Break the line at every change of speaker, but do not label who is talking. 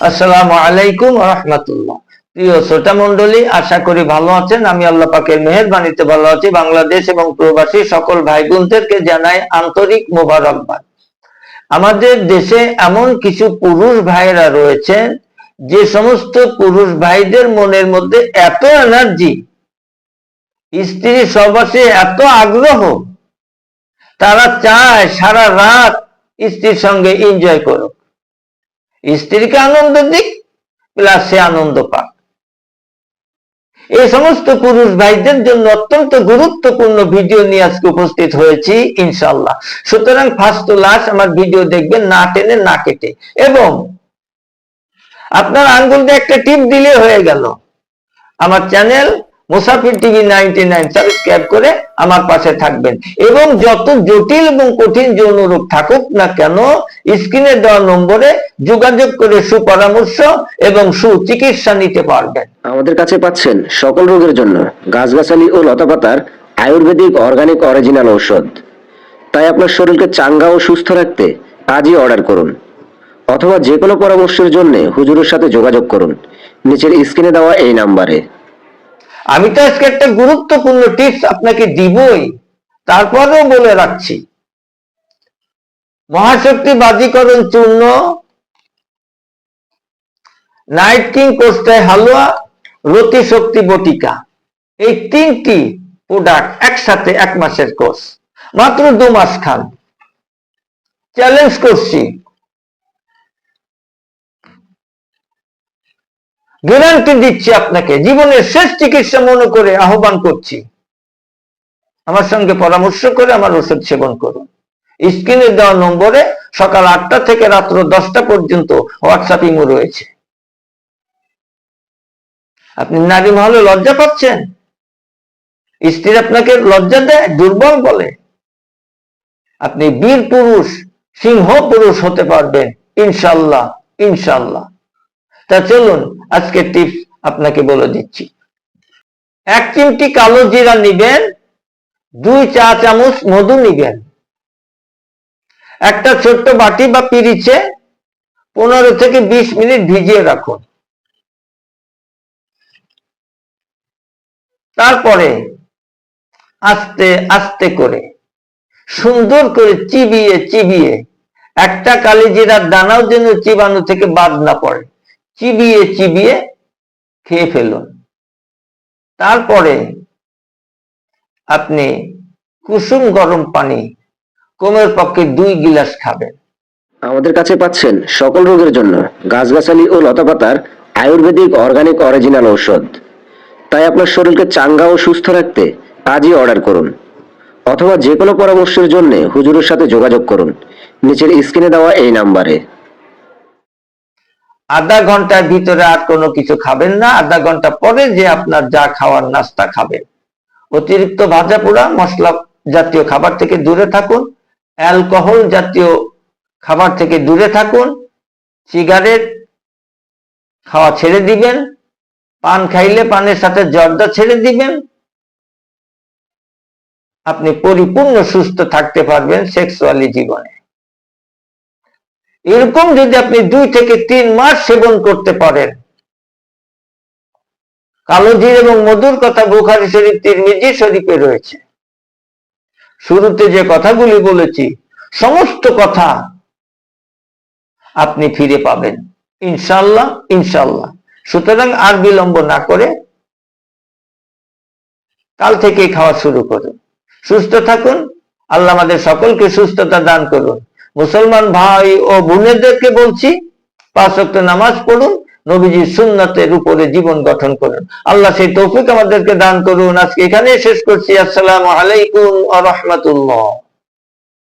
আসসালামু আলাইকুম ওয়া রাহমাতুল্লাহ। প্রিয় শ্রোতা মণ্ডলী, আশা করি ভালো আছেন। আমি আল্লাহ পাকের মেহেরবানিতে ভালো আছি। বাংলাদেশ এবং প্রবাসী সকল ভাই বোনদেরকে জানাই আন্তরিক মোবারকবাদ। আমাদের দেশে এমন কিছু পুরুষ ভাইরা রয়েছেন, যে সমস্ত পুরুষ ভাইদের মনের মধ্যে এত এনার্জি, স্ত্রী সহবাসে এত আগ্রহ, তারা চায় সারা রাত স্ত্রীর সঙ্গে এনজয় করুক, স্ত্রীকে আনন্দ দিক প্লাস সে আনন্দ পাক। এই সমস্ত পুরুষ ভাইদের জন্য অত্যন্ত গুরুত্বপূর্ণ ভিডিও নিয়ে আজকে উপস্থিত হয়েছি ইনশাআল্লাহ। সুতরাং ফার্স্ট টু লাস্ট আমার ভিডিও দেখবেন, না টেনে না কেটে, এবং আপনার আঙ্গুল দিয়ে একটা টিপ দিলে হয়ে গেল। আমার চ্যানেল মুসাফির টিভি 99 সাবস্ক্রাইব করে আমার পাশে থাকবেন, এবং যত জটিল এবং কঠিন যৌন রোগ থাকুক না কেন, স্ক্রিনে দেওয়া নম্বরে যোগাযোগ করে সুপরামর্শ এবং সুচিকিৎসা নিতে পারবেন।
আমাদের কাছে পাচ্ছেন সকল রোগের জন্য গাছগাছালি ও লতাপাতার আয়ুর্বেদিক অর্গানিক অরিজিনাল ঔষধ। তাই আপনার শরীরকে চাঙ্গা ও সুস্থ রাখতে আজই অর্ডার করুন, অথবা যে কোনো পরামর্শের জন্য হুজুরের সাথে যোগাযোগ করুন নিচের স্ক্রিনে দেওয়া এই নাম্বারে।
আমি তো আজকে একটা গুরুত্বপূর্ণ টিপস আপনাকে দিবই, তারপরেও বলে রাখছি। মহাশক্তি বাজিকরণ চূর্ণ, নাইট কিং কোষ্টায় হালুয়া, রতি শক্তি বটিকা, এই তিনটি প্রোডাক্ট একসাথে 1 মাসের কোর্স, মাত্র 2 মাস খান। চ্যালেঞ্জ করছি, গ্যারান্টি দিচ্ছি আপনাকে, জীবনের শেষ চিকিৎসা মনে করে আহ্বান করছি, আমার সঙ্গে পরামর্শ করে আমার ওষুধ সেবন করুন। স্ক্রিনে দেওয়া নম্বরে সকাল 8টা থেকে রাত্র 10টা পর্যন্ত হোয়াটসঅ্যাপ ইমো রয়েছে। আপনি নারী মহলে লজ্জা পাচ্ছেন, স্ত্রী আপনাকে লজ্জা দেয়, দুর্বল বলে, আপনি বীর পুরুষ, সিংহ পুরুষ হতে পারবেন ইনশাল্লাহ ইনশাল্লাহ। তা চলুন আজকে টিপস আপনাকে বলে দিচ্ছি। 1 চিমটি কালো জিরা নিবেন, 2 চা চামচ মধু নিবেন, একটা ছোট্ট বাটি বা পিরিচে 15 থেকে 20 মিনিট ভিজিয়ে রাখুন। তারপরে আস্তে আস্তে করে সুন্দর করে চিবিয়ে চিবিয়ে, একটা কালিজিরার দানাও যেন চিবানো থেকে বাদ না পড়ে, চিবিয়ে চিবিয়ে খেয়ে ফেলুন। তারপরে আপনি কুসুম গরম পানি কমের পক্ষে 2 গিলাস খাবেন।
আমাদের কাছে পাচ্ছেন সকল রোগের জন্য গাছগাছালি ও লতাপাতার আয়ুর্বেদিক অর্গানিক অরিজিনাল ঔষধ। তাই আপনার শরীরকে চাঙ্গা ও সুস্থ রাখতে আজই অর্ডার করুন, অথবা যে কোনো পরামর্শের জন্য হুজুরের সাথে যোগাযোগ করুন নিচের স্ক্রিনে দেওয়া এই নাম্বারে।
আধা ঘন্টার ভিতরে আর কোনো কিছু খাবেন না। আধা ঘন্টা পরে যে আপনার যা খাওয়ার নাস্তা খাবেন। অতিরিক্ত ভাজা পোড়া মশলা জাতীয় খাবার থেকে দূরে থাকুন, অ্যালকোহল জাতীয় খাবার থেকে দূরে থাকুন, সিগারেট খাওয়া ছেড়ে দিবেন, পান খাইলে পানের সাথে জর্দা ছেড়ে দিবেন। আপনি পরিপূর্ণ সুস্থ থাকতে পারবেন সেক্সুয়ালি জীবনে। এরকম যদি আপনি 2 থেকে 3 মাস সেবন করতে পারেন, কালো জির এবং মধুর কথা বুখারী শরীফ, তিরমিজি শরীফে রয়েছে। শুরুতে যে কথাগুলি বলেছি সমস্ত কথা আপনি ফিরে পাবেন ইনশাআল্লাহ ইনশাআল্লাহ। সুতরাং আর বিলম্ব না করে কাল থেকে খাওয়া শুরু করুন। সুস্থ থাকুন, আল্লাহ আমাদের সকলকে সুস্থতা দান করুন। মুসলমান ভাই ও বোনেদেরকে বলছি, 5 ওয়াক্ত নামাজ পড়ুন, নবীজির সুন্নাতের উপরে জীবন গঠন করুন। আল্লাহ সেই তৌফিক আমাদেরকে দান করুন। আজকে এখানেই শেষ করছি। আসসালামু আলাইকুম ওয়া রাহমাতুল্লাহ।